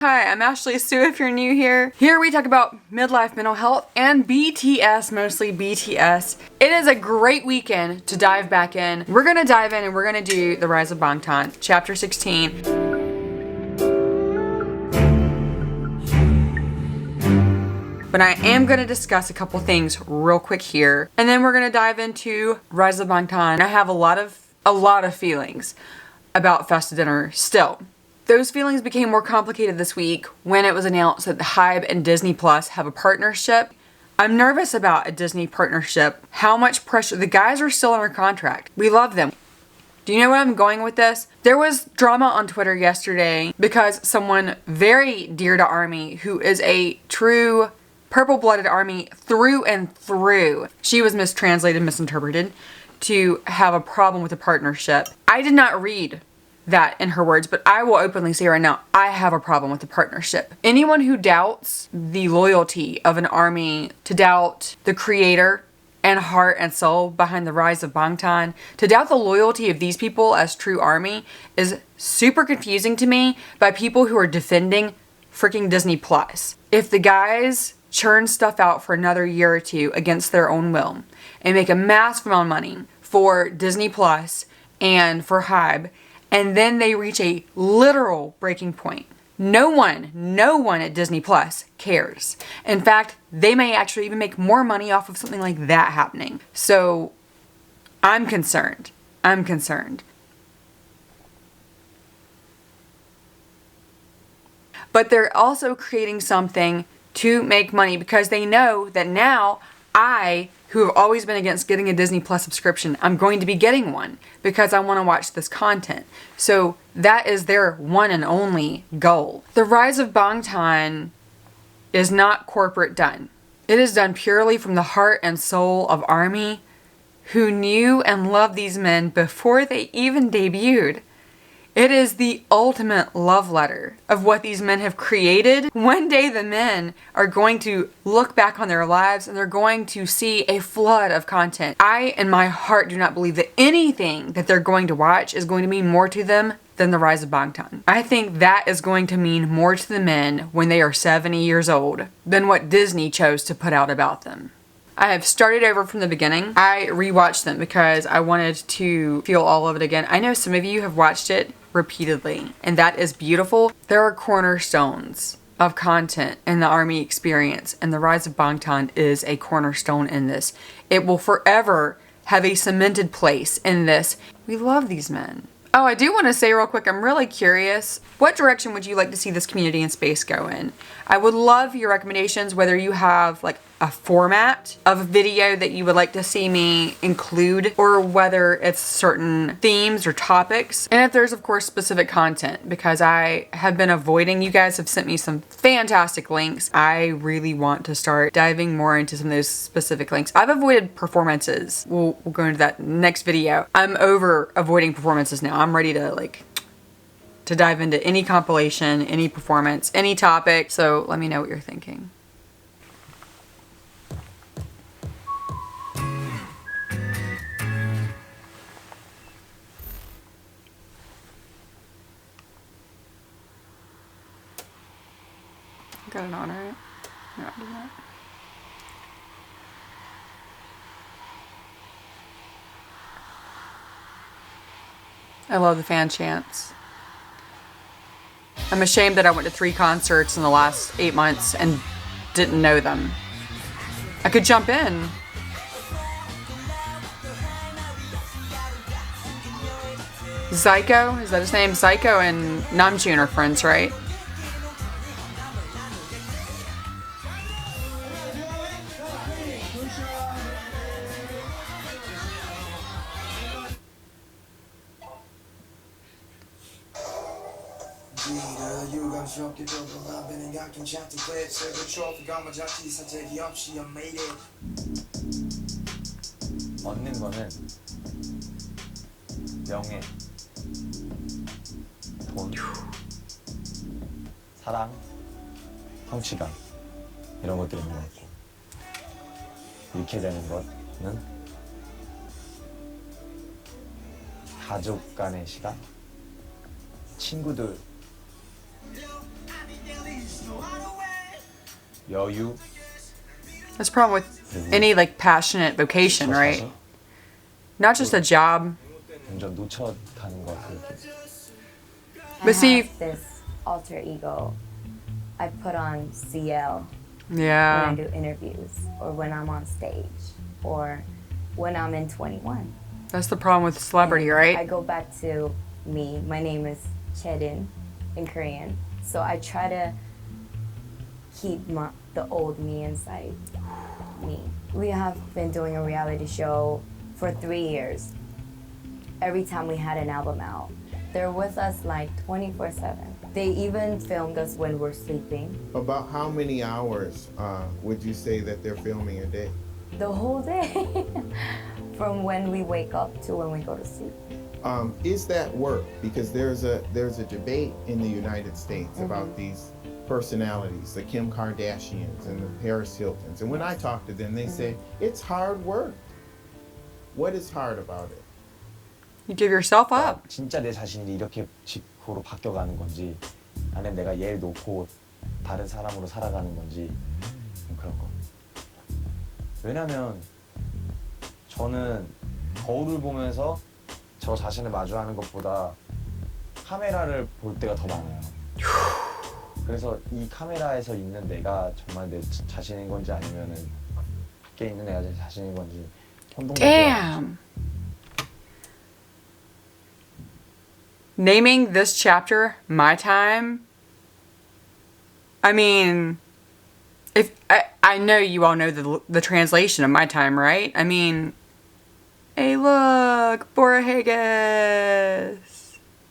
Hi, I'm Ashley Sue if you're new here. Here we talk about midlife mental health and BTS, mostly BTS. It is a great weekend to dive back in. We're gonna dive in and we're gonna do The Rise of Bangtan, chapter 16. But I am gonna discuss a couple things real quick here. And then we're gonna dive into Rise of Bangtan. I have a lot of feelings about Festa Dinner still. Those feelings became more complicated this week when it was announced that the Hybe and Disney Plus have a partnership. I'm nervous about a Disney partnership. How much pressure? The guys are still under contract. We love them. Do you know where I'm going with this? There was drama on Twitter yesterday because someone very dear to ARMY, who is a true purple-blooded ARMY through and through, she was misinterpreted to have a problem with the partnership. I did not read that in her words, but I will openly say right now, I have a problem with the partnership. Anyone who doubts the loyalty of an ARMY, to doubt the creator and heart and soul behind the rise of Bangtan, to doubt the loyalty of these people as true ARMY is super confusing to me by people who are defending freaking Disney Plus. If the guys churn stuff out for another year or two against their own will and make a massive amount of money for Disney Plus and for Hybe, and then they reach a literal breaking point, no one at Disney Plus cares. In fact, they may actually even make more money off of something like that happening. So I'm concerned. But they're also creating something to make money because they know that now I, who have always been against getting a Disney Plus subscription, I'm going to be getting one because I want to watch this content. So that is their one and only goal. The rise of Bangtan is not corporate done. It is done purely from the heart and soul of ARMY, who knew and loved these men before they even debuted. It is the ultimate love letter of what these men have created. One day the men are going to look back on their lives and they're going to see a flood of content. I, in my heart, do not believe that anything that they're going to watch is going to mean more to them than the rise of Bangtan. I think that is going to mean more to the men when they are 70 years old than what Disney chose to put out about them. I have started over from the beginning. I rewatched them because I wanted to feel all of it again. I know some of you have watched it repeatedly, and that is beautiful. There are cornerstones of content in the ARMY experience, and the rise of Bangtan is a cornerstone in this. It will forever have a cemented place in this. We love these men. Oh, I do want to say real quick, I'm really curious. What direction would you like to see this community in space go in? I would love your recommendations, whether you have like a format of a video that you would like to see me include, or whether it's certain themes or topics. And if there's, of course, specific content, because I have been avoiding, you guys have sent me some fantastic links. I really want to start diving more into some of those specific links. I've avoided performances. We'll go into that next video. I'm over avoiding performances now. I'm ready to dive into any compilation, any performance, any topic. So let me know what you're thinking. Got it on, right? No, I did not. I love the fan chants. I'm ashamed that I went to 3 concerts in the last 8 months and didn't know them. I could jump in. Zyko, is that his name? Zyko and Namjoon are friends, right? 얻는 거는 명예, 돈, 사랑, 성취감 이런 것들이 있는 것 같고, 이렇게 되는 것은 가족 간의 시간, 친구들 여유, That's the problem with any like passionate vocation, 저 right? 자신, Not just a job. 완전 놓쳐가는 것 같아요. I But see- have this alter ego. I put on CL when I Yeah. do interviews, or when I'm on stage, or when I'm in 21. That's the problem with celebrity, I right? go back to me. My name is Chedin in Korean. So I try to keep the old me inside me. We have been doing a reality show for 3 years. Every time we had an album out, they're with us like 24/7. They even filmed us when we're sleeping. About how many hours would you say that they're filming a day? The whole day. From when we wake up to when we go to sleep. Is that work? Because there's a debate in the United States about these personalities, the Kim Kardashians and the Paris Hiltons. And when I talk to them, they say it's hard work. What is hard about it? You give yourself up. 진짜 내 자신이 이렇게 식으로 바뀌어가는 건지, 아니면 내가 얘를 놓고 다른 사람으로 살아가는 건지 그런 거. 왜냐면 저는 거울을 보면서 저 자신을 마주하는 것보다 카메라를 볼 때가 더 많아요. 그래서 이 카메라에서 있는 내가 정말 내 자신인 건지 아니면은 밖에 있는 내가 제 자신인 건지 혼동돼요. Damn. Naming this chapter My Time. I mean, if I know you all know the translation of My Time, right? I mean, hey look, Borahae.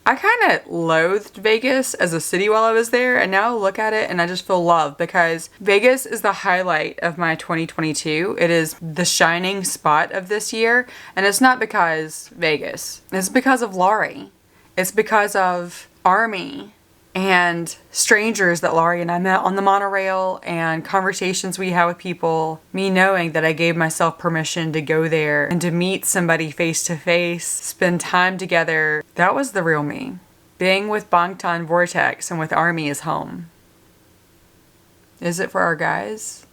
I kind of loathed Vegas as a city while I was there, and now I look at it and I just feel love because Vegas is the highlight of my 2022. It is the shining spot of this year, and it's not because Vegas. It's because of Laurie. It's because of ARMY and strangers that Laurie and I met on the monorail and conversations we had with people. Me knowing that I gave myself permission to go there and to meet somebody face to face, spend time together. That was the real me. Being with Bangtan Vortex and with ARMY is home. Is it for our guys?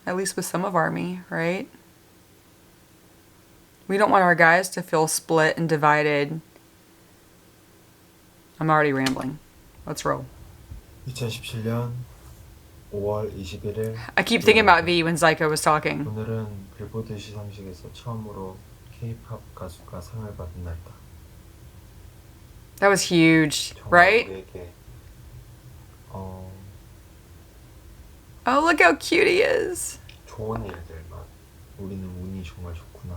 At least with some of ARMY, right? We don't want our guys to feel split and divided. I'm already rambling. Let's roll. 2017년 5월 21일 I keep thinking about V when Zyko was talking. 오늘은 빌보드 시상식에서 처음으로 K-pop 가수가 상을 받은 날이다. That was huge, 정말 right? 우리에게 Oh, look how cute he is. 좋은 일들만 우리는 운이 정말 좋구나.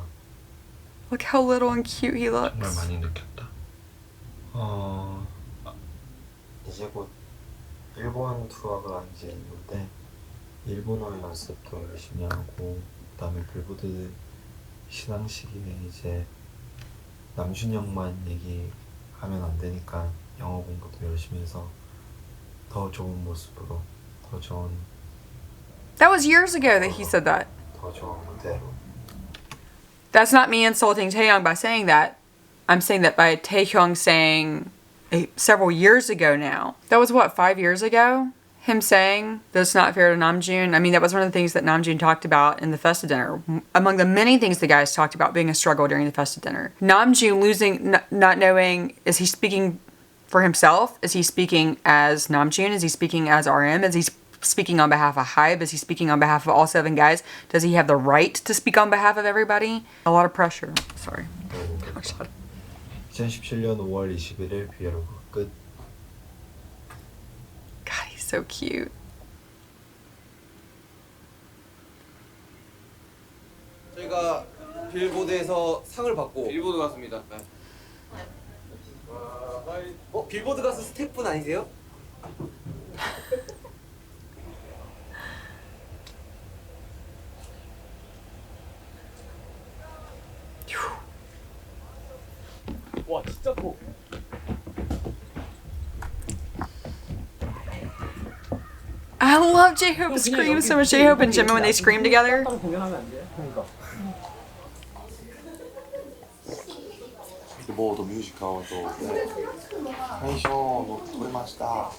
Look how little and cute he 정말 looks. 많이 느꼈다. 이제 곧 일본 투어가 이제 있는데 일본어 연습도 열심히 하고 그다음에 빌보드 시상식에 이제 남준형만 얘기하면 안 되니까 영어 공부도 열심히 해서 더 좋은 모습으로 더 좋은 That was years ago that he said that. 더 좋은 무대로 That's not me insulting Taehyung by saying that. I'm saying that by Taehyung saying several years ago now. That was what, 5 years ago? Him saying that it's not fair to Namjoon. I mean, that was one of the things that Namjoon talked about in the Festa dinner. Among the many things the guys talked about being a struggle during the Festa dinner. Namjoon losing, not knowing, is he speaking for himself? Is he speaking as Namjoon? Is he speaking as RM? Is he speaking on behalf of Hybe? Is he speaking on behalf of all 7 guys? Does he have the right to speak on behalf of everybody? A lot of pressure. Sorry. 2017년 5월 21일 브이로그 끝. God, he's so cute. 저희가 빌보드에서 상을 받고 빌보드 가수입니다. 네. 빌보드 가수 스태프분 아니세요? 와 진짜 커. I love J-Hope scream so much. J-Hope and Jimin when they scream together. 공연하면 안 돼요? 그러니까. ボードミュージカルと最初の撮れました。も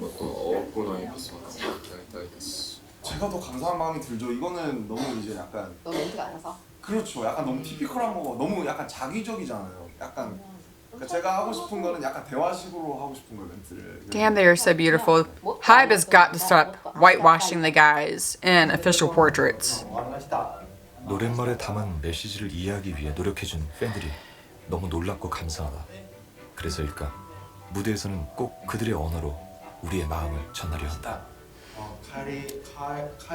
っと多くない 제가 더 감사한 마음이 들죠. 이거는 너무 이제 약간 너 멘트가 아니라서? 그렇죠. 약간 너무 티피컬한 거, 너무 약간 자기적이잖아요. 약간 그러니까 제가 하고 싶은 거는 약간 대화식으로 하고 싶은 거예요, 멘트를. Damn, they are so beautiful. Hybe has got to stop whitewashing the guys in official portraits. 노랫말에 담은 메시지를 이해하기 위해 노력해준 팬들이 너무 놀랍고 감사하다. 그래서일까 무대에서는 꼭 그들의 언어로 우리의 마음을 전하려 한다. 帰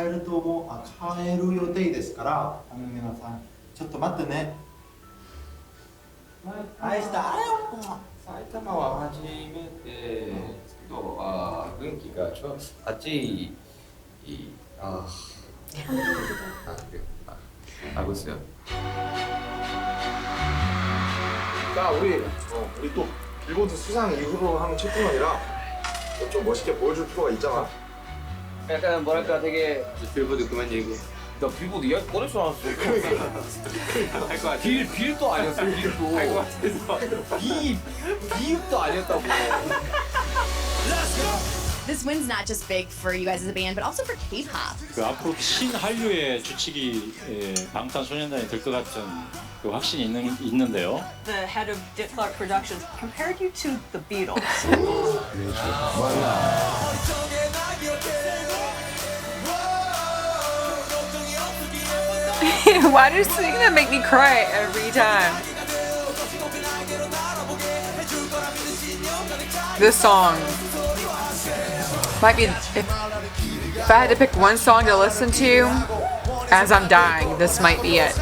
ると思う帰る予定ですから皆さんちょっと待ってね愛したあれよ埼玉は初めてですけど、雰囲気がちょっと暑い하고 있어요. 자, 우리 또 빌보드 수상 이후로 하는 채팅이라 좀 멋있게 보여줄 필요가 있잖아. 약간 뭐랄까 되게 빌보드 그만 얘기해. 나 빌보드 이야기 꺼낼 줄 알았어. 할것 같아. 빌도 아니었어. 빌도. 할것 같아서. 비읍도 아니었다고. This win's not just big for you guys as a band, but also for K-pop. 그 앞으로 신한류의 주축이 방탄소년단이 될 것 같은 그 확신이 있는데요. The head of Dick Clark Productions compared you to the Beatles. Why does singing that make me cry every time? This song might be, if I had to pick one song to listen to as I'm dying, this might be it.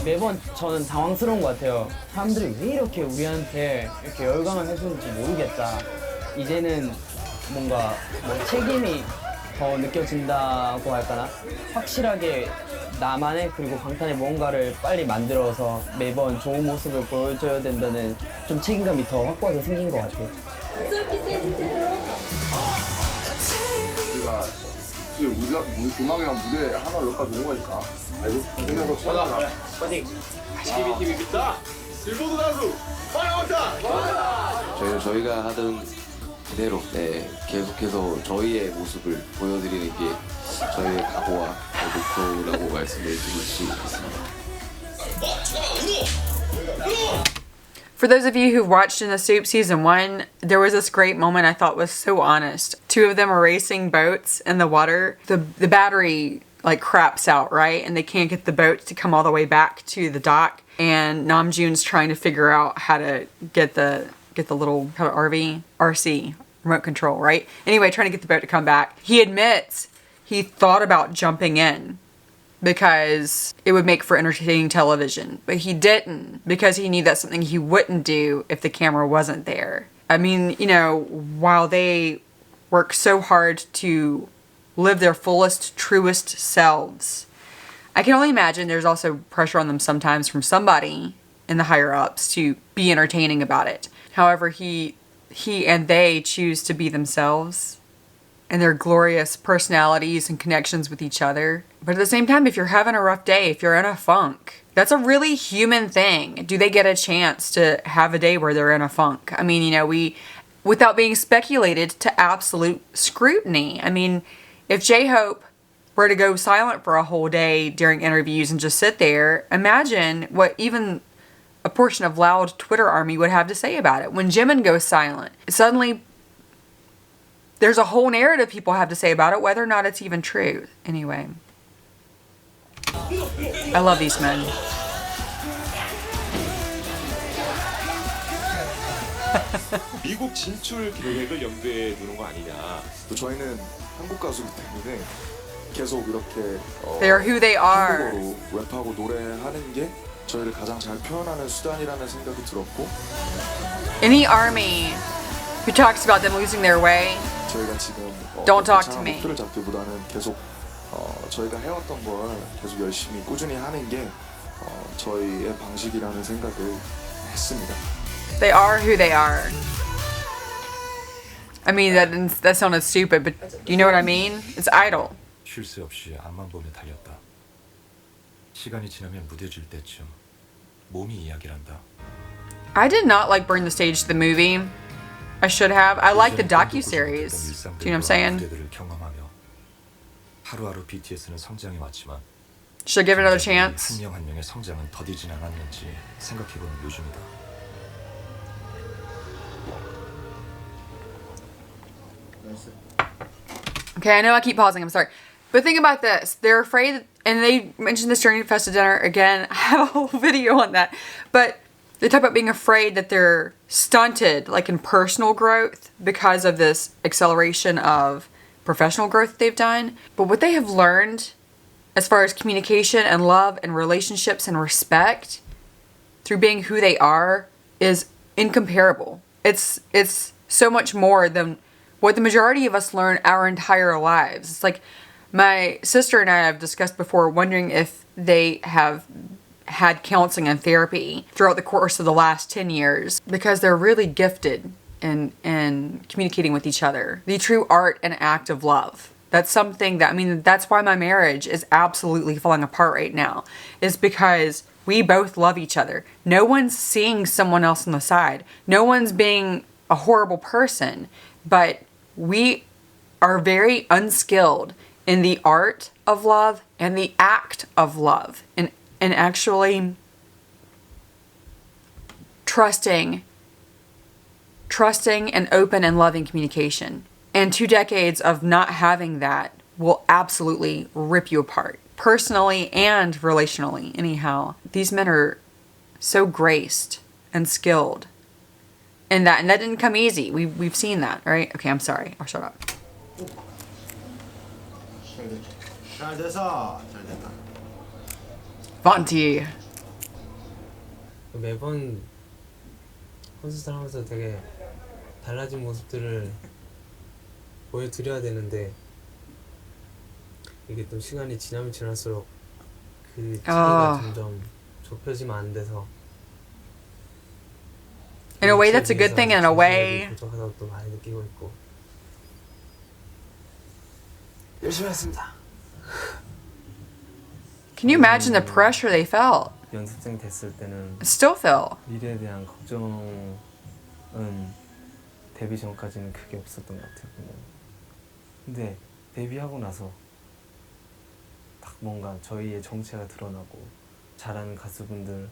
매번 저는 당황스러운 것 같아요. 사람들이 왜 이렇게 우리한테 이렇게 열광을 해주는지 모르겠다. 이제는 뭔가 책임이 더 느껴진다고 할까나? 확실하게 나만의 그리고 방탄의 무언가를 빨리 만들어서 매번 좋은 모습을 보여줘야 된다는 좀 책임감이 더 확고하게 생긴 것 같아요. 우리가 음악이랑 무대 하나 여기까지 온 거니까. 알고? 그래서 찾아가. 파이팅. TV 있다. 빌보드 가수 방탄. 저희가 하던 그대로 계속해서 저희의 모습을 보여드리는 게 저희의 각오와 목표라고 말씀을 드릴 수 있습니다. For those of you who watched In the Soup Season 1, there was this great moment I thought was so honest. Two of them are racing boats in the water. The battery like craps out, right? And they can't get the boat to come all the way back to the dock. And Namjoon's trying to figure out how to get the little RC remote control, right? Anyway, trying to get the boat to come back. He admits he thought about jumping in because it would make for entertaining television, but he didn't because he knew that's something he wouldn't do if the camera wasn't there. I mean, you know, while they work so hard to live their fullest, truest selves, I can only imagine there's also pressure on them sometimes from somebody in the higher ups to be entertaining about it. However, he and they choose to be themselves and their glorious personalities and connections with each other. But at the same time, if you're having a rough day, if you're in a funk, that's a really human thing. Do they get a chance to have a day where they're in a funk? I mean, you know, without being speculated to absolute scrutiny. I mean, if J-Hope were to go silent for a whole day during interviews and just sit there, imagine what even a portion of loud Twitter army would have to say about it. When Jimin goes silent, suddenly there's a whole narrative people have to say about it, whether or not it's even true. Anyway, I love these men. 미국 진출 계획을 염두에 두는 거 아니냐. 또 저희는 한국 가수이기 때문에 계속 이렇게 They are who they are. 한국어로 랩하고 노래하는 게 저희를 가장 잘 표현하는 수단이라는 생각이 들었고 In the army, who talks about them losing their way, 저희가 지금 Don't talk to me. 목표를 잡기보다는 계속 저희가 해왔던 걸 계속 열심히 꾸준히 하는 게 저희의 방식이라는 생각을 했습니다. they are who they are. I mean, that sounded stupid, but do you know what I mean? It's idle. 쉴 새 없이 앞만 보며 달렸다. 시간이 지나면 무뎌질 때쯤 몸이 이야기를 한다. I did not like Burn the Stage, the movie. I should have. I like the docuseries. Do you know what I'm saying? 무대들을 경험하며 하루하루 BTS는 성장해 왔지만 Should I give it another chance? 한 명 한 명의 성장은 더디진 않았는지 생각해보는 요즘이다. Okay, I know I keep pausing. I'm sorry. But think about this. They're afraid, and they mentioned this during Festa Dinner. Again, I have a whole video on that. But they talk about being afraid that they're stunted, like in personal growth, because of this acceleration of professional growth they've done. But what they have learned as far as communication and love and relationships and respect through being who they are is incomparable. It's so much more than what the majority of us learn our entire lives. It's like my sister and I have discussed before, wondering if they have had counseling and therapy throughout the course of the last 10 years, because they're really gifted in communicating with each other. The true art and act of love. That's something that, I mean, that's why my marriage is absolutely falling apart right now, is because we both love each other. No one's seeing someone else on the side. No one's being a horrible person, but we are very unskilled in the art of love and the act of love, and actually trusting and open and loving communication. And 2 decades of not having that will absolutely rip you apart, personally and relationally. Anyhow, these men are so graced and skilled in that, and that didn't come easy. We've seen that, right? Okay, I'm sorry. I'll shut up. Vanti. 매번 콘서트를 하면서 되게 달라진 모습들을 보여드려야 되는데 이게 또 시간이 지나면 지날수록 그 차이가 점점 좁혀지면 안 돼서 In a way, that's a good thing. In a way, 부족하다고 또 많이 느끼고 있고 열심히 했습니다. Can you imagine the pressure they felt? 연습생 됐을 때는 Still feel. 미래에 대한 걱정은 데뷔 전까지는 크게 없었던 것 같아요. 근데 데뷔하고 나서 딱 뭔가 저희의 정체가 드러나고 잘하는 가수분들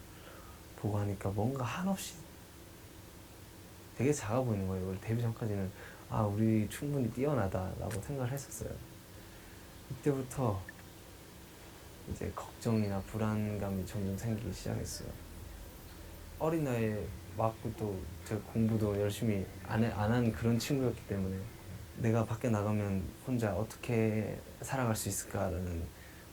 보고 하니까 뭔가 한없이 되게 작아 보이는 거예요. 원래 데뷔 전까지는 아 우리 충분히 뛰어나다라고 생각을 했었어요. 이때부터 이제 걱정이나 불안감이 점점 생기기 시작했어요. 어린 나이에 맞고 또 제가 공부도 열심히 안 한 그런 친구였기 때문에 내가 밖에 나가면 혼자 어떻게 살아갈 수 있을까라는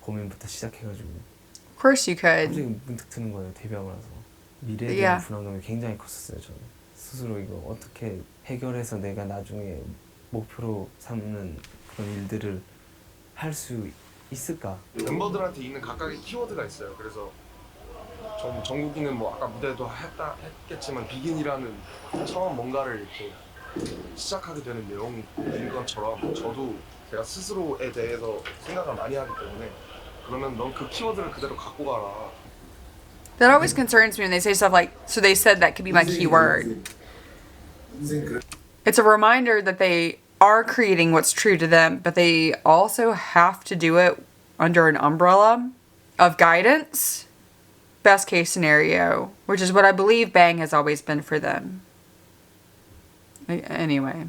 고민부터 시작해가지고 Of course you could. 갑자기 문득 드는 거예요. 데뷔하고 나서 미래에 대한 불안감이 굉장히 컸었어요. 저는 스스로 이거 어떻게 해결해서 내가 나중에 목표로 삼는 그런 일들을 할 수 있을까? 멤버들한테 있는 각각의 키워드가 있어요. 그래서 정국이는 뭐 아까 무대도 했겠지만 비긴이라는 처음 뭔가를 이렇게 시작하게 되는 내용인 것처럼 저도 제가 스스로에 대해서 생각을 많이 하기 때문에 그러면 넌 그 키워드를 그대로 갖고 가라. That always concerns me when they say stuff like, so they said that could be my keyword. It's a reminder that they are creating what's true to them, but they also have to do it under an umbrella of guidance, best case scenario, which is what I believe Bang has always been for them. Anyway,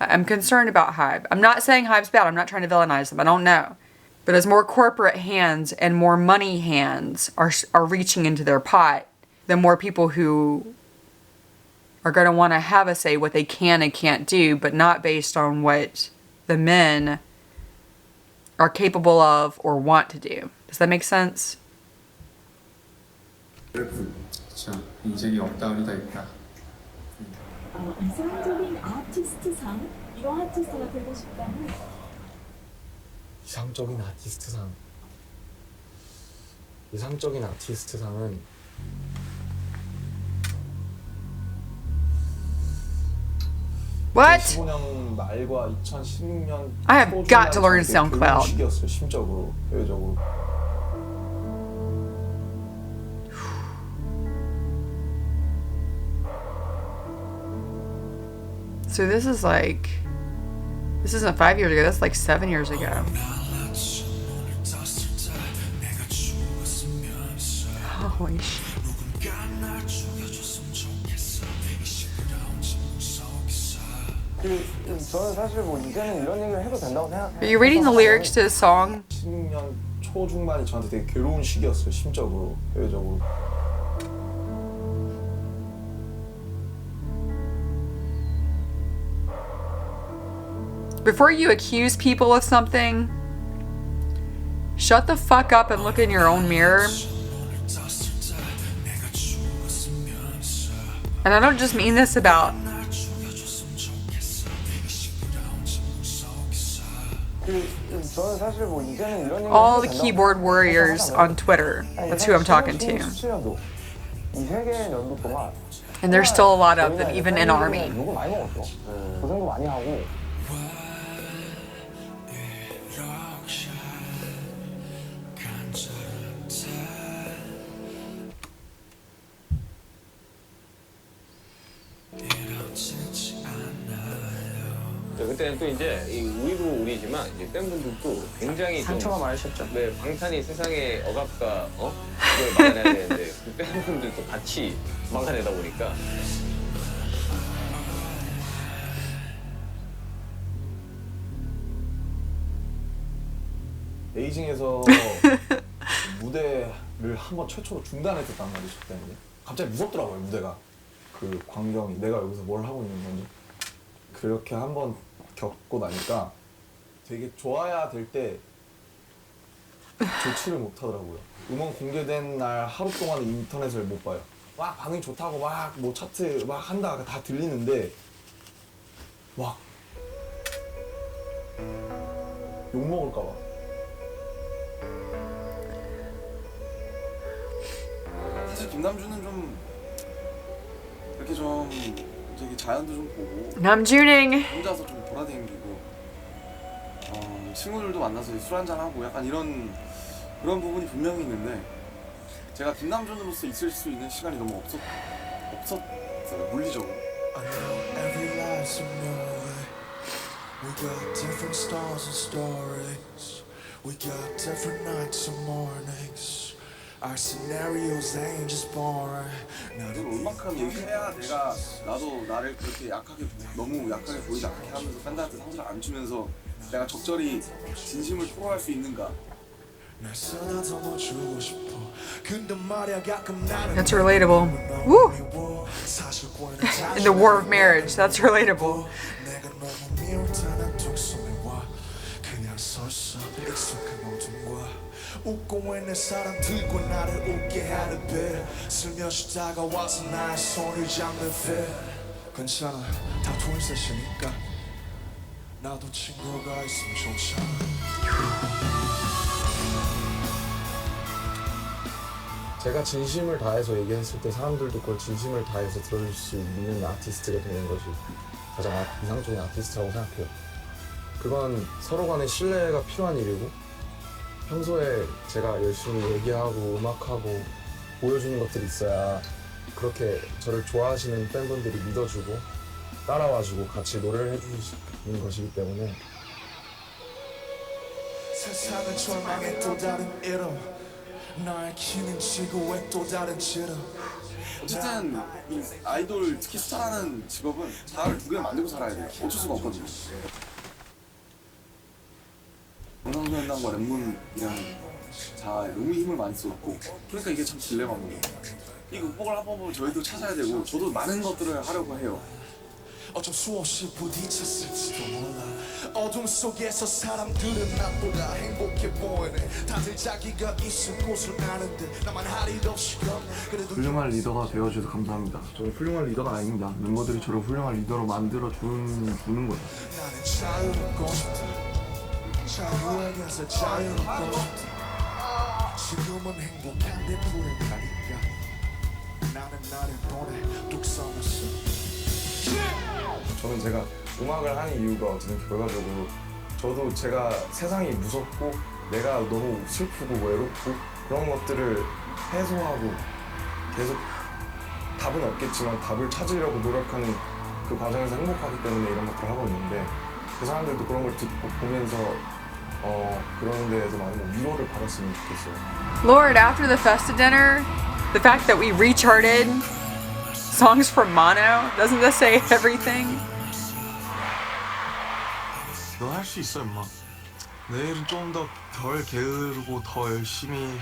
I'm concerned about Hybe. I'm not saying Hybe's bad. I'm not trying to villainize them. I don't know. But as more corporate hands and more money hands are reaching into their pot, the more people who are going to want to have a say what they can and can't do, but not based on what the men are capable of or want to do. Does that make sense? 그렇죠. 인생이 업다운이 다 있다. 이상적인 아티스트상? 이런 아티스트가 되고 싶다면? 이상적인 아티스트상. 이상적인 아티스트상은 What? 2015년 말과 2016년 I have got to learn SoundCloud. 시기였어요. 심적으로, 대외적으로. So this is like, this isn't 5 years ago, that's like 7 years ago. Holy shit. 저는 사실 뭐 이제는 이런 얘기를 해도 된다고 생각해요. Are you reading the lyrics to the song? 10년 초중반이 저한테 되게 괴로운 시기였어요. 심적으로, 대외적으로. Before you accuse people of something, shut the fuck up and look in your own mirror. And I don't just mean this about 저는 사실 뭐 이제는 이런 all the keyboard warriors on Twitter. That's who I'm talking to. 17년도 이 세계 연도 동안 And there's still a lot of them, even in ARMY. 욕을 많이 먹었죠. 고생도 많이 하고. 그때는 또 이제 우리도 우리지만 이제 팬분들도 굉장히 상처가 많으셨죠. 네, 방탄이 세상의 억압과 그걸 막아내야 되는데 그 팬분들도 같이 막아내다 보니까 베이징에서 무대를 한번 최초로 중단했었단 말이죠. 그때는 갑자기 무섭더라고요. 무대가 그 광경이 내가 여기서 뭘 하고 있는 건지. 그렇게 한번 겪고 나니까 되게 좋아야 될 때 좋지를 못하더라고요. 음원 공개된 날 하루 동안은 인터넷을 못 봐요. 막 반응이 좋다고 막 뭐 차트 막 한다 다 들리는데 막 욕먹을까 봐. 사실 김남주는 좀 이렇게 좀 저기 자연도 좀 보고 남주ning. 혼자서 좀 돌아다니고 친구들도 만나서 술 한잔 하고 약간 그런 부분이 분명히 있는데 제가 김남준으로서 있을 수 있는 시간이 너무 없었어요. 물리적으로. We got different stars and stories. We got different nights and mornings. Our scenarios ain't just boring. 음악한 얘기해야 내가 나도 나를 그렇게 너무 약하게 보이지 않게 하면서 팬들한테 상처를 안 주면서 내가 적절히 진심을 토로할 수 있는가? That's relatable. Woo! In the war of marriage, that's relatable. 웃고 있는 사람들과 나를 웃게 하는 배 슬며시 다가와서 나의 손을 잡는 배 괜찮아 다 트윈셋이니까 나도 친구가 있으면 좋잖아 제가 진심을 다해서 얘기했을 때 사람들도 그걸 진심을 다해서 들어줄 수 있는 아티스트가 되는 것이 가장 이상적인 아티스트라고 생각해요. 그건 서로 간의 신뢰가 필요한 일이고 평소에 제가 열심히 얘기하고 음악하고 보여주는 것들이 있어야 그렇게 저를 좋아하시는 팬분들이 믿어주고 따라와주고 같이 노래를 해주시는 것이기 때문에 세상은 절망의 또 다른 이름 나의 키는 지구의 또 다른 지름 어쨌든 이 아이돌 특히 스타라는 직업은 자아를 두 개 만들고 살아야 돼요. 어쩔 수가 없거든요. 방탄소년단과 랩문이라는 자아에 너무 힘을 많이 쏟고 그러니까 이게 참 딜레마인 거예요. 이 극복을 한 번은 저희도 찾아야 되고 저도 많은 것들을 하려고 해요. 어쩜 수없이 부딪혔을지도 몰라 어둠 속에서 사람들은 나보다 행복해 보이네 다들 자기가 있을 곳을 아는데 나만 할 일 없이 그래도 훌륭한 리더가 되어주셔서 감사합니다. 저는 훌륭한 리더가 아닙니다. 멤버들이 저를 훌륭한 리더로 만들어주는 거죠. 나는 자유롭고 싶다 자유에게서 자유롭고 싶다 지금은 행복한데 불행하니까 나는 나를 보내 뚝 써놨어 저는 제가 음악을 하는 이유가 어쨌든 결과적으로 저도 제가 세상이 무섭고 내가 너무 슬프고 외롭고 그런 것들을 해소하고 계속 답은 없겠지만 답을 찾으려고 노력하는 그 과정에서 행복하기 때문에 이런 것들을 하고 있는데 그 사람들도 그런 걸 듣고 보면서 그런 데에서 많은 위로를 받았으면 좋겠어요. Lord, after the Festa dinner, the fact that we recharted songs from Mono, doesn't this say everything? 너 할 수 있어, 임마. 내일은 좀 더 덜 게으르고 더 열심히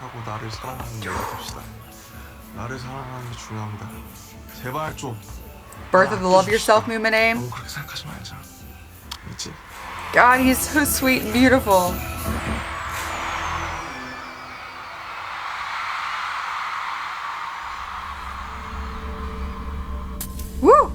하고 나를 사랑하는 내가 됩시다. 나를 사랑하는 게 중요합니다. 제발 좀. Birth of the Love Yourself movement aim. 너무 그렇게 생각하지 말자. 알겠지? God, he's so sweet and beautiful. Woo!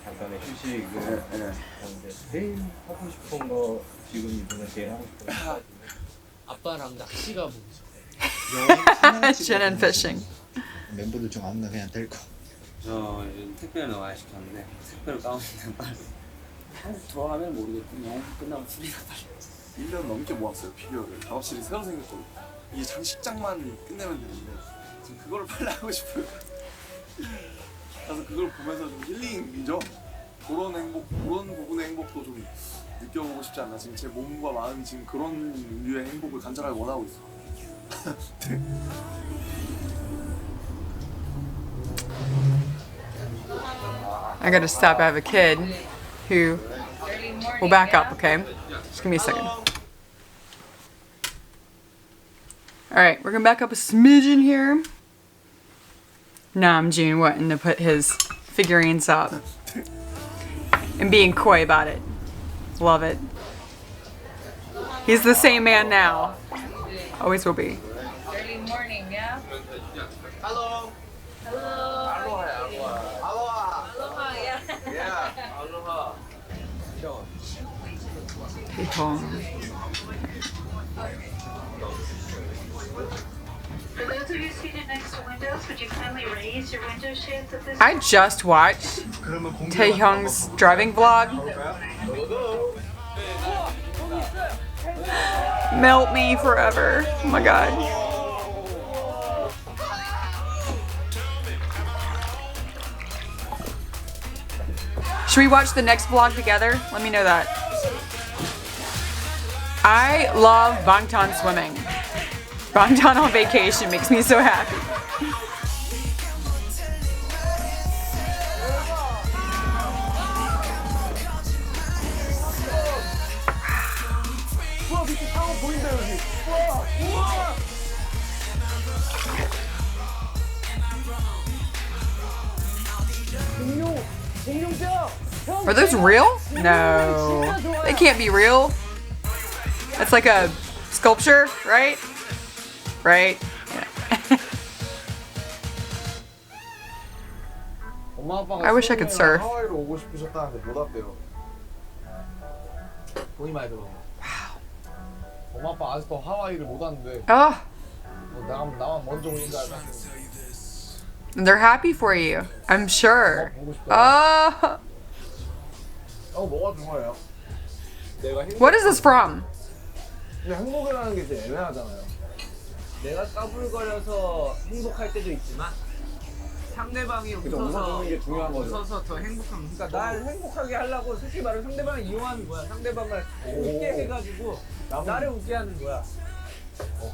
잠깐의 휴식을 하는데 제일 하고 싶은 거 지금 이분은 제일 하고 싶은 거 아빠랑 낚시 가보고 Gin and fishing. 멤버들 중 아무나 그냥 될 거. 저 요즘 택배를 넣어야 시켰는데 택배를 까먹는데 빨리 한국 돌아가면 모르겠고 영어 끝나면 풀리나 빨리 1년 넘게 모았어요 피규어를. 작업실이 새로 생겼거든요. 이게 장식장만 끝내면 되는데 지금 그거를 빨리 하고 싶어요. 그래서 그걸 보면서 좀 힐링이죠. 그런 행복, 그런 부분의 행복도 좀 느껴보고 싶지 않나. 지금 제 몸과 마음이 지금 그런 류의 행복을 간절하게 원하고 있어요. 네. I gotta stop. I have a kid who will back up, okay? Just give me a second. Alright, we're gonna back up a smidgen here. Namjoon wanting to put his figurines up and being coy about it. Love it. He's the same man now. Always will be. Early morning, yeah? Hello. Hello. Aloha. Aloha. Aloha, yeah. Yeah. Aloha. For those of you seated next to windows, would you kindly raise your window shades at this I just watched Taehyung's driving vlog. Melt me forever. Oh my god. Should we watch the next vlog together? Let me know that. I love Bangtan swimming. Bangtan on vacation makes me so happy. Are those real? No. They can't be real. It's like a sculpture, right? Right? Yeah. I wish I could surf. 하와이로 오고 싶으셨다는데 못 왔대요. 돈이 많이 들어. 엄마 아빠 아직도 하와이를 못 왔는데. Oh, 나만 먼저 오니까. they're happy for you. I'm sure. Oh. 뭐가 중요해요? What is this from? 근데 행복이라는 게 이제 애매하잖아요. 내가 까불거려서 행복할 때도 있지만 상대방이 그죠, 웃어주는 게 중요한 거죠. 웃어서 더 행복하면 그러니까 날 행복하게 하려고 솔직히 말하면 상대방을 이용하는 거야. 상대방을 웃게 해가지고 나를 웃게 하는 거야.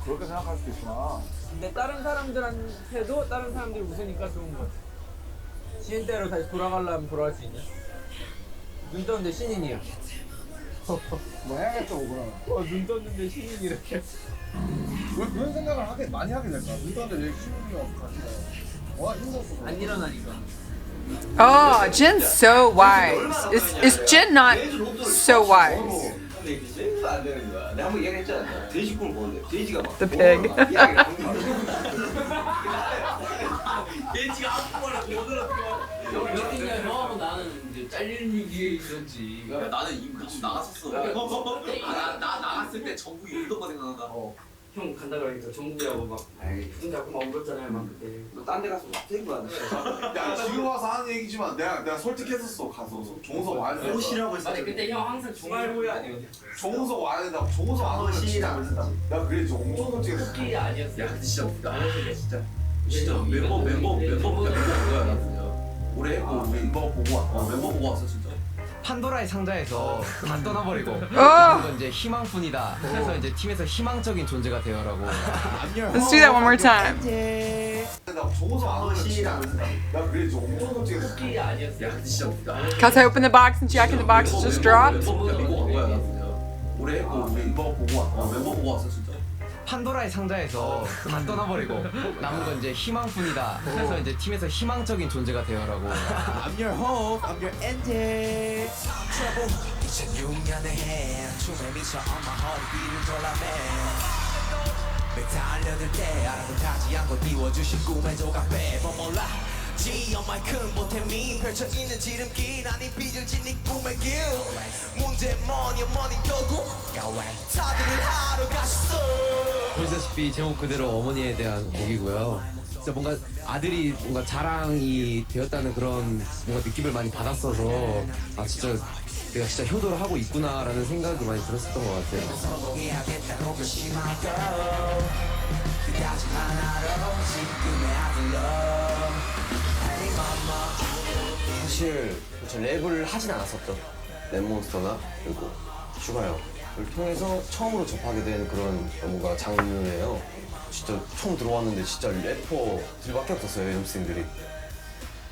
그렇게 생각할 수도 있구나. 근데 다른 사람들한테도 다른 사람들이 웃으니까 좋은 거야. 시인대로 다시 돌아가려면 돌아갈 수 있냐? 눈 떴는데 신인이야. 뭐 해야겠죠, 그러면. 눈 떴는데 신인이 이렇게. 왜 그런 생각을 많이 하게 될까? 눈 떴는데 왜 신인이 없을까? 와, 힘들었어. 안 일어나니까. Oh, Jin's so wise. Is Jin not so wise? The pig. 형하고 나는 이제 잘리는 얘기에 있었지. 나는 이미 나갔었어. 나 나갔을 때 전국이 울던 거 생각나. 형 간다 그러니까 정국이하고 막 혼자 막 울었잖아요 막 그때 너 딴 데 가서 태그도 안 해. 야 지금 와서 하는 얘기지만 내가 솔직했었어. 가서 종호석 와야 된다. 오시라고 했어. 맞아 그때 형 항상 중알고야 아니거든. 종호석 와야 된다고. 종호석 안 오면 진짜 안 된다. 야 그래 저 엄청 솔직했어. 그게 아니었어. 야 근데 진짜 진짜 멤버 보고 거야 나 진짜. 올해 멤버 보고 왔어. 멤버 보고 왔어 진짜. 판도라의 상자에서 다 떠나버리고 어. 이건 이제 희망뿐이다. 그래서 이제 팀에서 희망적인 존재가 되어라고. Let's do that one more time. 종호석 안 오면 진짜 안 된다. 야 그래 저 엄청 솔직했어. 그게 아니었어. 야 근데 진짜 Cause I opened the box and Jack in the Box just dropped. 올해 멤버 보고 왔어. 멤버 보고 왔어 진짜. 판도라의 상자에서 다 떠나버리고 남은 건 이제 희망뿐이다. 그래서 이제 팀에서 희망적인 존재가 되어라고. I'm your hope, I'm your ending. trouble. 2006년의 해 춤에 미쳐 엄마 허리띠를 졸라매. 매 달려들 때 아랑곳하지 않고 띄워주신 꿈의 조각 빼고 몰라. 지연만큼 보탬이 펼쳐 있는 지름길 아니 빚을 지닌 꿈의 길. 문제 뭐니 결국 다들 하러 갔어. 보시다시피 제목 그대로 어머니에 대한 곡이고요. 진짜 뭔가 아들이 뭔가 자랑이 되었다는 그런 뭔가 느낌을 많이 받았어서 아 진짜 내가 진짜 효도를 하고 있구나라는 생각이 많이 들었었던 것 같아요. 성공해야겠다고 결심하고 그다지 하나로 지금의 아들로. 사실 저 랩을 하진 않았었죠. 랩몬스터나 그리고 슈가형을 통해서 처음으로 접하게 된 그런 뭔가 장르예요. 진짜 처음 들어왔는데 진짜 래퍼들밖에 없었어요, 연습생들이.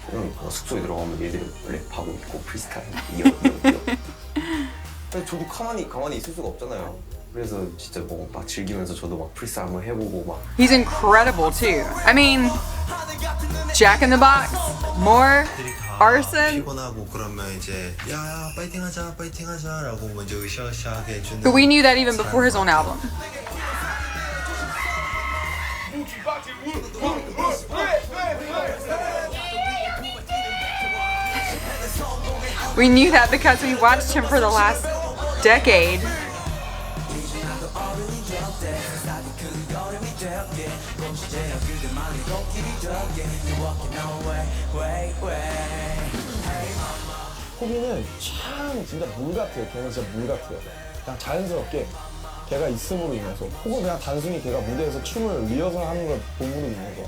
그럼 숙소에 들어가면 얘들이 랩하고 있고 프리스타일 이어. 저도 가만히 있을 수가 없잖아요. 그래서 진짜 뭐 막 즐기면서 저도 막 프리스타일 한번 해보고 막. He's incredible too. I mean, Jack in the Box, more, arson. 피곤하고 그러면 이제 야 파이팅하자라고 먼저 으쌰으쌰하게 해주는. But we knew that even before his own album. We knew that because we watched him for the last decade. 호비는 참 진짜 물 같아요. 걔는 진짜 물 같아요. 그냥 자연스럽게 걔가 있음으로 인해서 혹은 그냥 단순히 걔가 무대에서 춤을 리허설 하는 걸 봄으로 인해서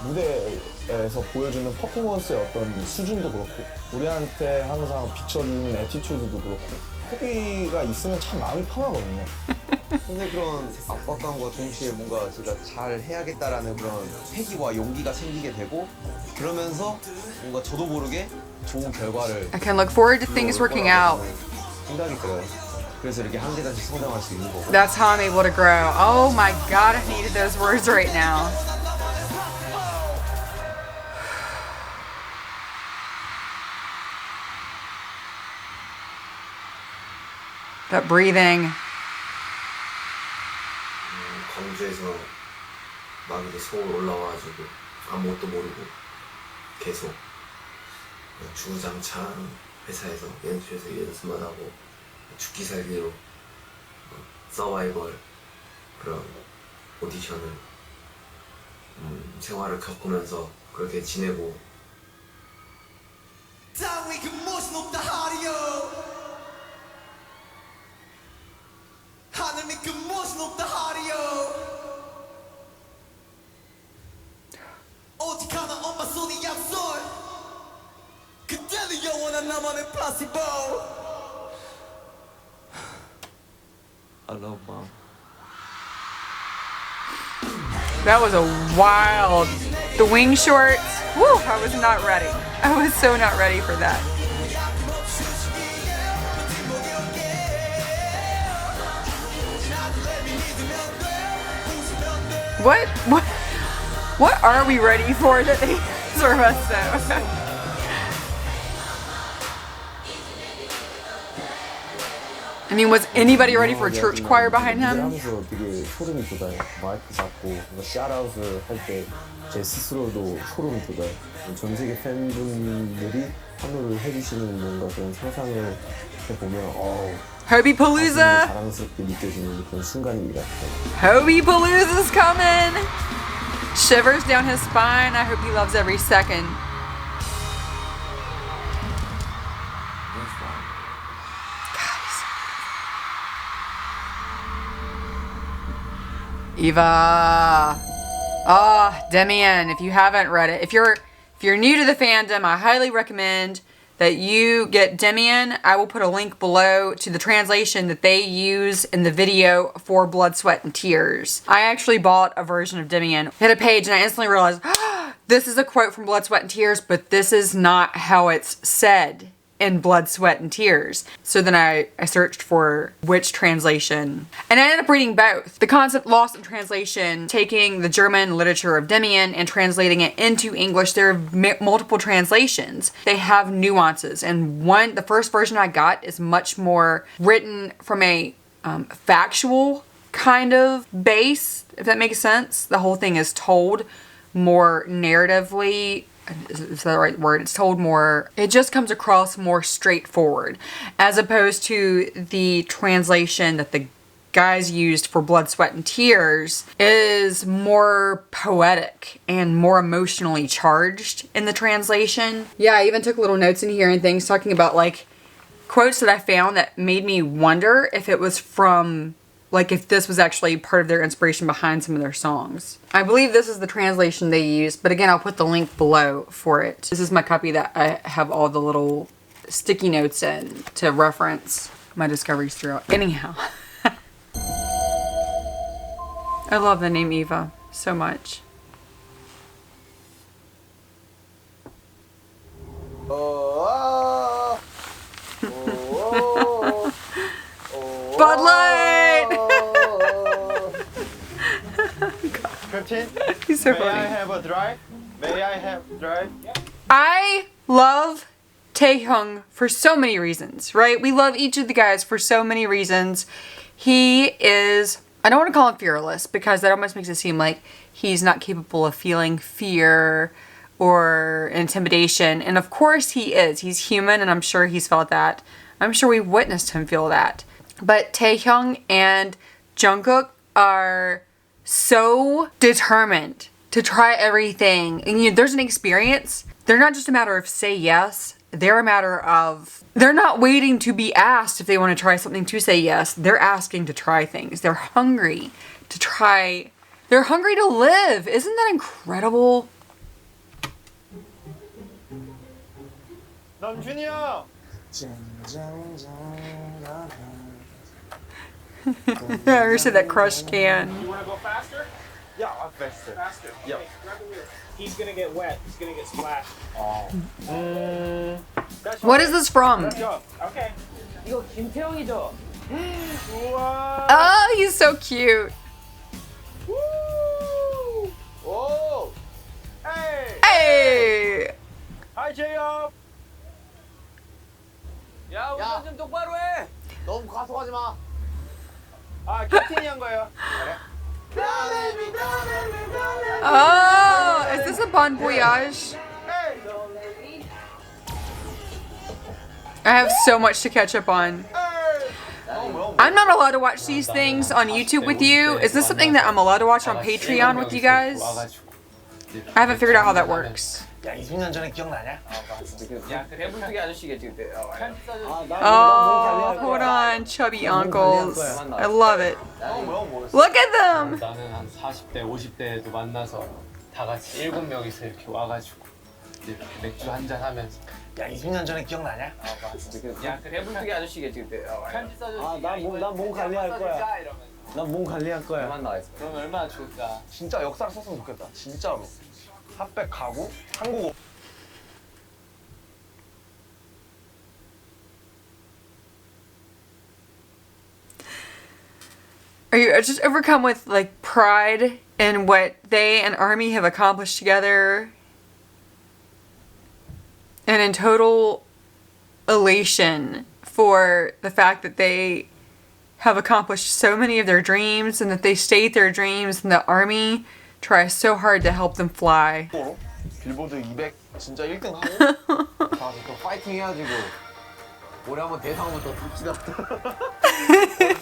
무대에서 보여주는 퍼포먼스의 어떤 수준도 그렇고 우리한테 항상 비춰주는 애티튜드도 그렇고 호비가 있으면 참 마음이 편하거든요. 근데 그런 압박감과 동시에 뭔가 제가 잘 해야겠다라는 그런 패기와 용기가 생기게 되고 그러면서 뭔가 저도 모르게 좋은 결과를 I can look forward to things working out. 생각이 들어요. 그래서 이렇게 한 계단씩 성장할 수 있는 거고. That's how I'm able to grow. Oh my God, I needed those words right now. That breathing. 광주에서 막 이제 서울 올라와가지고 아무것도 모르고 계속 주구장창 회사에서 연수에서 연습만 하고 죽기 살기로 서바이벌 그런 오디션을 생활을 겪으면서 그렇게 지내고. 땅 위 그 무엇이 높다 하리요 하늘 밑 그 무엇이 높다 하리요 오직 하나 엄마 손이 약속 그때는 영원한 나만의 플라시보. I love mom. That was a wild. The wing shorts. Woo! I was not ready. I was so not ready for that. What are we ready for that they serve us so? I mean, was anybody ready for a church choir behind him? 하면서 되게 소름이 돋아요. 마이크 잡고 샤라웃을 할 때 제 스스로도 소름이 돋아요. 전 세계 팬분들이 환호를 해주시는 뭔가 그런 상상을 해보면 Hybe Palooza! 자랑스럽게 느껴지는 그런 순간입니다. Hybe Palooza's coming! Shivers down his spine. I hope he loves every second. Eva. Demian, if you haven't read it, if you're new to the fandom, I highly recommend that you get Demian. I will put a link below to the translation that they use in the video for Blood, Sweat, and Tears. I actually bought a version of Demian, hit a page, and I instantly realized, this is a quote from Blood, Sweat, and Tears, but this is not how it's said in Blood, Sweat, and Tears. So then I searched for which translation, and I ended up reading both. The concept lost in translation, taking the German literature of Demian and translating it into English. There are multiple translations. They have nuances, and the first version I got is much more written from a factual kind of base, if that makes sense. The whole thing is told more narratively. Is that the right word? It's told more, it just comes across more straightforward, as opposed to the translation that the guys used for Blood, Sweat, and Tears is more poetic and more emotionally charged in the translation. Yeah, I even took little notes in here and things talking about like quotes that I found that made me wonder if it was from, like if this was actually part of their inspiration behind some of their songs. I believe this is the translation they used, but again, I'll put the link below for it. This is my copy that I have all the little sticky notes in to reference my discoveries throughout. Anyhow. I love the name Eva so much. Bud Light! 15? He's so May funny. I have a drive? May I have drive? I love Taehyung for so many reasons, right? We love each of the guys for so many reasons. He is, I don't want to call him fearless because that almost makes it seem like he's not capable of feeling fear or intimidation. And of course he is. He's human, and I'm sure he's felt that. I'm sure we've witnessed him feel that. But Taehyung and Jungkook are so determined to try everything. And there's an experience. They're not just a matter of say yes. They're a matter of, they're not waiting to be asked if they want to try something to say yes. They're asking to try things. They're hungry to try. They're hungry to live. Isn't that incredible? 남준이 형! I ever said that crushed can. You want to go faster? Yeah, faster. Faster. Yeah. Okay, grab the wheel. He's gonna get wet. He's gonna get splashed. What is this from? Let's go. Okay. 이거 김태형이죠? 우와. Oh, he's so cute. 오! Hey! Hey! Hi, 제이홉! 야, 운전 좀 똑바로 해. 너무 과속하지 마. 아, 캡틴이 한 거예요. 그래. Oh, is this a Bon Voyage? I have so much to catch up on. I'm not allowed to watch these things on YouTube with you. Is this something that I'm allowed to watch on Patreon with you guys? I haven't figured out how that works. 야, 20년 전에 기억나냐? 야, 그 해불뜨기 아저씨겠지 그때. Oh, hold on, chubby uncles. I love it. Look at them. 나는 한 40대, 50대도 만나서 다 같이 7명이서 이렇게 와가지고 이렇게 맥주 한잔 하면서. 야, 20년 전에 기억나냐? 야, 그 해불뜨기 아저씨겠지 그때. 난몸 관리할 거야. 난 몸 관리할 거야. 그만 나와 있어. 그럼 얼마나 좋을까? 진짜 역사를 썼으면 좋겠다. 진짜로. 핫백 가고 한국어. Are you just overcome with like pride in what they and ARMY have accomplished together? And in total elation for the fact that they have accomplished so many of their dreams and that they state their dreams and the ARMY tries so hard to help them fly. 빌보드 200 진짜 1등 하고 가서 또 파이팅 해가지고 올해 한번 대상부터 둡시다.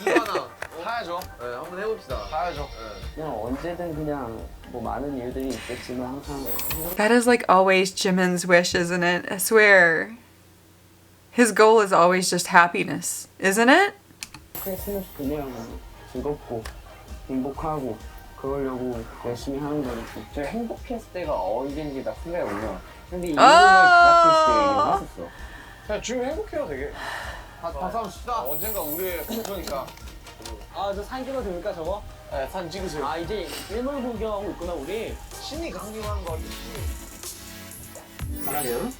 이거 하나 사야죠. 네, 한번 해봅시다. 사야죠. 그냥 언제든 그냥 뭐 많은 일들이 있겠지만 항상 That is like always Jimin's wish, isn't it? I swear. His goal is always just happiness, isn't it? 크리스마스 그냥 즐겁고 행복하고 그러려고 열심히 하는 거니까 제가 행복했을 때가 언제인지 딱 생각이 오면 근데 이 노래 같을 때 얘기했었어. 그냥 지금 행복해요 되게. 다시 한번 씁시다. 언젠가 우리의 목표니까. 아, 저 사진 찍어도 됩니까 저거? 네, 사진 찍으세요. 아, 이제 일몰 구경하고 있구나 우리. 신이 강림한 거. 사랑해요.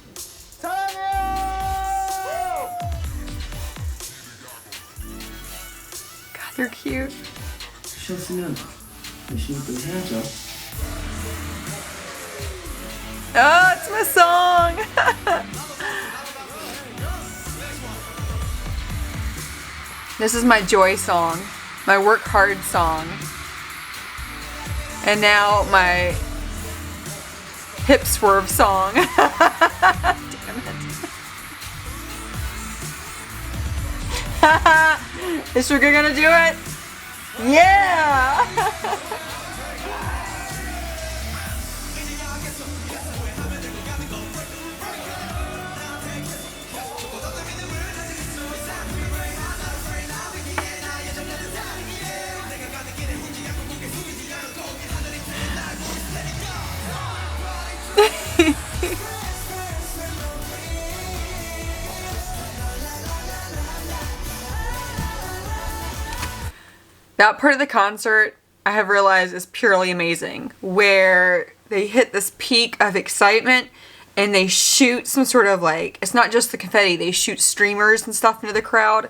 God, they're cute. 쉬었으면 열심히 또 해야죠. Oh, it's my song! This is my joy song, my work hard song. And now my hip swerve song. Damn it. Is Sugar gonna do it? Yeah! That part of the concert, I have realized, is purely amazing, where they hit this peak of excitement and they shoot some sort of like, it's not just the confetti, they shoot streamers and stuff into the crowd.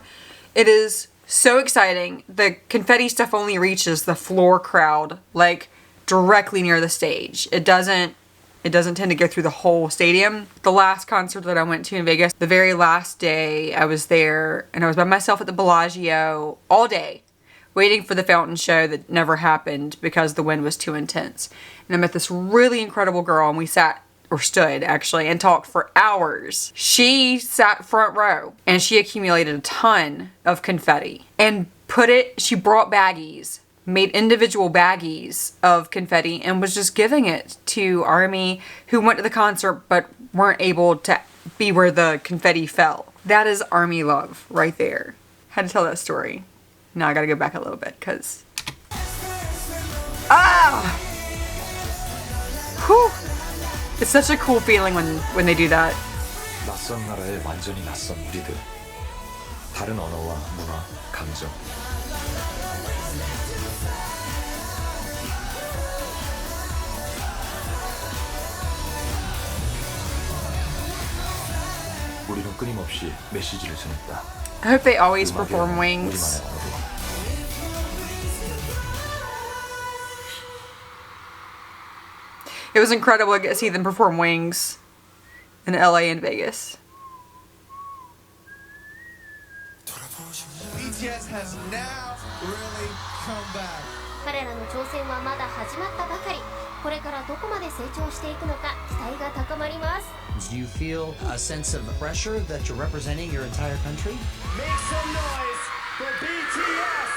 It is so exciting. The confetti stuff only reaches the floor crowd, like directly near the stage. It doesn't tend to go through the whole stadium. The last concert that I went to in Vegas, the very last day I was there and I was by myself at the Bellagio all day, waiting for the fountain show that never happened because the wind was too intense. And I met this really incredible girl and we sat, or stood actually, and talked for hours. She sat front row and she accumulated a ton of confetti and she brought baggies, made individual baggies of confetti and was just giving it to ARMY who went to the concert but weren't able to be where the confetti fell. That is ARMY love right there. Had to tell that story. Now I gotta go back a little bit because whew. It's such a cool feeling when they do that. 낯선 나라에 완전히 낯선 우리들. 다른 언어와 문화, 감정. 우리는 끊임없이 메시지를 전했다. I hope they always perform Wings. It was incredible to get to see them perform Wings in LA and Vegas. BTS has now really come back. 彼らの挑戦はまだ始まったばかり。これからどこまで成長していくのか期待が高まります。Do you feel a sense of pressure that you're representing your entire country? Make some noise for BTS.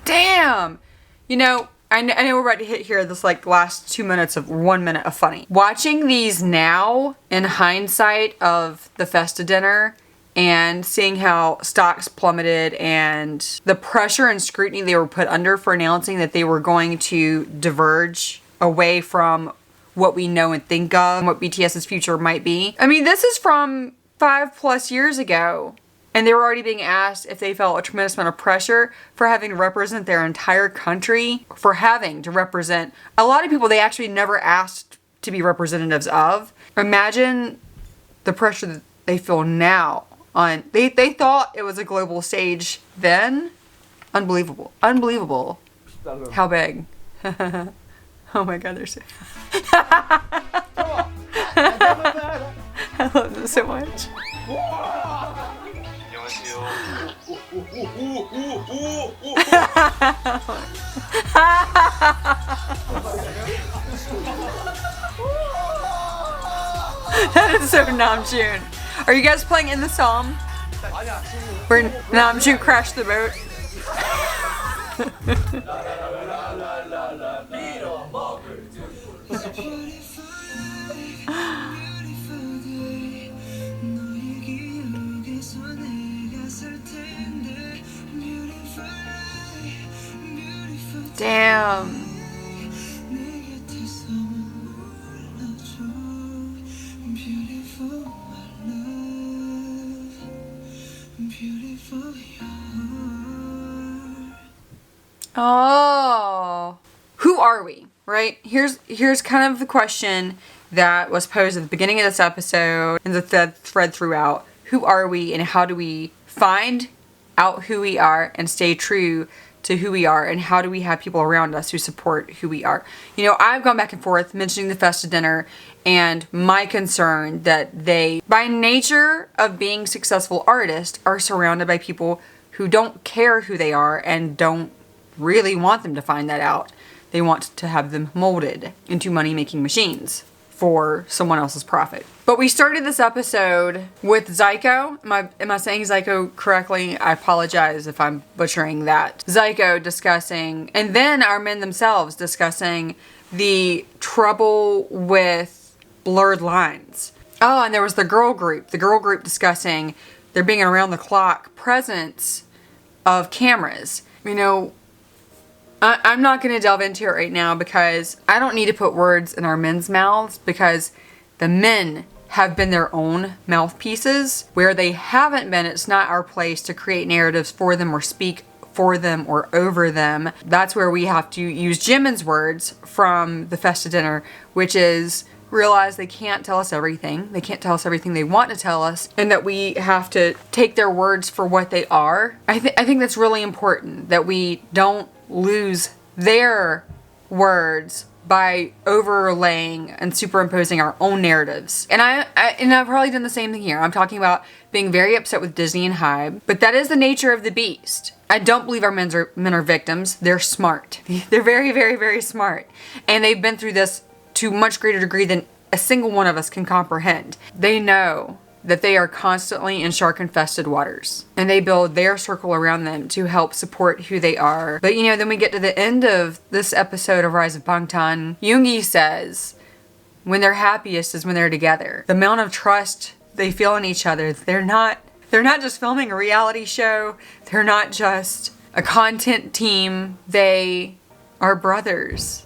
Damn! You know, I know we're about to hit here this like last 2 minutes of 1 minute of funny. Watching these now in hindsight of the Festa dinner and seeing how stocks plummeted and the pressure and scrutiny they were put under for announcing that they were going to diverge away from what we know and think of, what BTS's future might be. I mean, this is from 5+ years ago. And they were already being asked if they felt a tremendous amount of pressure for having to represent their entire country, for having to represent a lot of people they actually never asked to be representatives of. Imagine the pressure that they feel now on, they thought it was a global stage then. Unbelievable. Unbelievable. How big. Oh my god, they're so I love them so much. That is so Namjoon. Are you guys playing In the Psalm? No, I'm just gonna crash the boat. Damn. Oh, who are we? Right? Here's kind of the question that was posed at the beginning of this episode and the thread throughout. Who are we, and how do we find out who we are and stay true to who we are, and how do we have people around us who support who we are? You know, I've gone back and forth mentioning the Festa dinner and my concern that they, by nature of being successful artists, are surrounded by people who don't care who they are and don't really want them to find that out. They want to have them molded into money-making machines for someone else's profit. But we started this episode with Zyko. Am I saying Zyko correctly? I apologize if I'm butchering that. Zyko discussing, and then our men themselves discussing the trouble with blurred lines. Oh, and there was the girl group. The girl group discussing there being an around-the-clock presence of cameras. You know, I'm not going to delve into it right now because I don't need to put words in our men's mouths, because the men have been their own mouthpieces. Where they haven't been, it's not our place to create narratives for them or speak for them or over them. That's where we have to use Jimin's words from the Festa dinner, which is realize they can't tell us everything. They can't tell us everything they want to tell us, and that we have to take their words for what they are. I think that's really important, that we don't lose their words by overlaying and superimposing our own narratives. And I've probably done the same thing here. I'm talking about being very upset with Disney and Hybe, but that is the nature of the beast. I don't believe our men are victims. They're smart. They're very, very, very smart. And they've been through this to a much greater degree than a single one of us can comprehend. They know that they are constantly in shark-infested waters, and they build their circle around them to help support who they are. But you know, then we get to the end of this episode of Rise of Bangtan. Yoongi says when they're happiest is when they're together. The amount of trust they feel in each other. They're not just filming a reality show. They're not just a content team. They are brothers.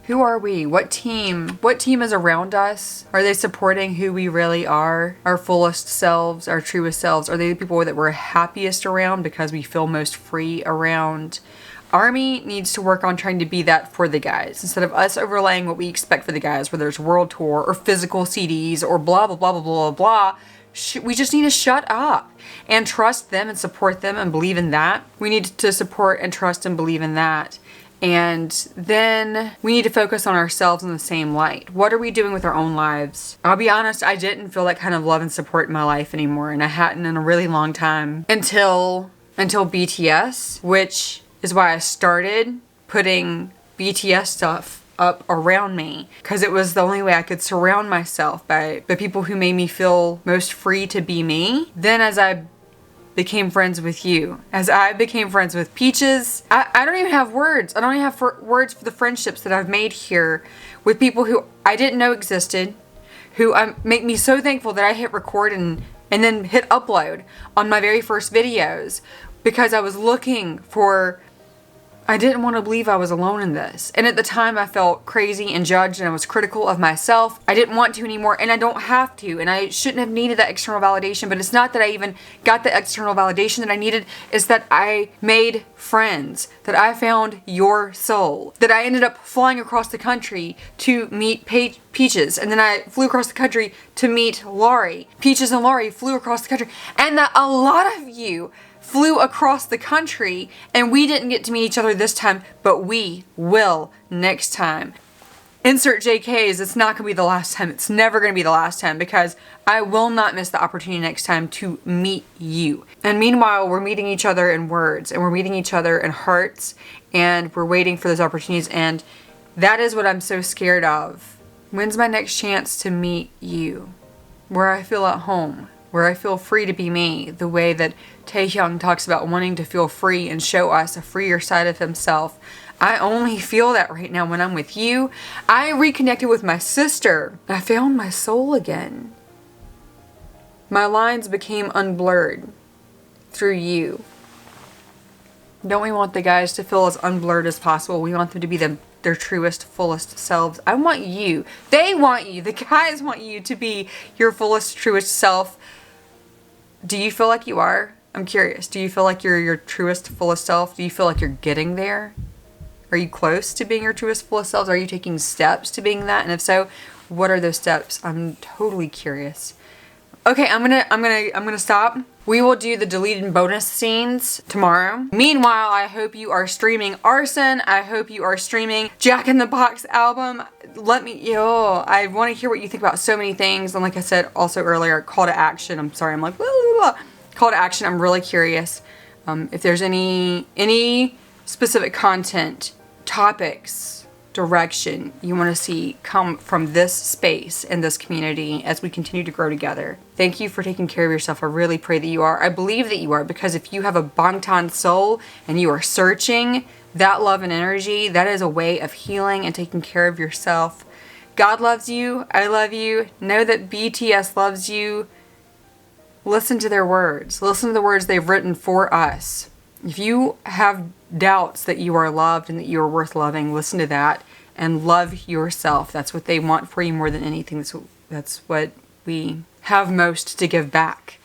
Who are we? What team is around us? Are they supporting who we really are? Our fullest selves, our truest selves? Are they the people that we're happiest around because we feel most free around? ARMY needs to work on trying to be that for the guys. Instead of us overlaying what we expect for the guys, whether it's world tour or physical CDs or blah, blah, blah, blah, blah, blah, we just need to shut up and trust them and support them and believe in that. We need to support and trust and believe in that. And then we need to focus on ourselves in the same light. What are we doing with our own lives? I'll be honest, I didn't feel that kind of love and support in my life anymore, and I hadn't in a really long time until BTS, which is why I started putting BTS stuff up around me, because it was the only way I could surround myself by people who made me feel most free to be me. Then as I became friends with you, as I became friends with Peaches, I don't even have words. I don't even have words for the friendships that I've made here with people who I didn't know existed, who make me so thankful that I hit record and then hit upload on my very first videos, because I was looking for, I didn't want to believe I was alone in this. And at the time I felt crazy and judged, and I was critical of myself. I didn't want to anymore, and I don't have to, and I shouldn't have needed that external validation. But it's not that I even got the external validation that I needed. It's that I made friends, that I found your soul, that I ended up flying across the country to meet Peaches, and then I flew across the country to meet Laurie. Peaches and Laurie flew across the country, and that a lot of you flew across the country, and we didn't get to meet each other this time, but we will next time. Insert JKs, it's not going to be the last time. It's never going to be the last time, because I will not miss the opportunity next time to meet you. And meanwhile, we're meeting each other in words, and we're meeting each other in hearts, and we're waiting for those opportunities, and that is what I'm so scared of. When's my next chance to meet you? where I feel at home, where I feel free to be me, the way that Taehyung talks about wanting to feel free and show us a freer side of himself. I only feel that right now when I'm with you. I reconnected with my sister. I found my soul again. My lines became unblurred through you. Don't we want the guys to feel as unblurred as possible? We want them to be their truest, fullest selves. I want you. They want you. The guys want you to be your fullest, truest self. Do you feel like you are? I'm curious. Do you feel like you're your truest, fullest self? Do you feel like you're getting there? Are you close to being your truest, fullest selves? Are you taking steps to being that? And if so, what are those steps? I'm totally curious. Okay, I'm gonna stop. We will do the deleted bonus scenes tomorrow. Meanwhile, I hope you are streaming Arson. I hope you are streaming Jack in the Box album. I want to hear what you think about so many things. And like I said also earlier, call to action. I'm sorry, I'm like, blah, blah, blah. Call to action. I'm really curious. If there's any specific content, topics, direction you want to see come from this space and this community as we continue to grow together. Thank you for taking care of yourself. I really pray that you are. I believe that you are, because if you have a Bangtan soul and you are searching that love and energy, that is a way of healing and taking care of yourself. God loves you. I love you. Know that BTS loves you. Listen to their words. Listen to the words they've written for us. If you have doubts that you are loved and that you are worth loving, listen to that and love yourself. That's what they want for you more than anything. That's what we have most to give back.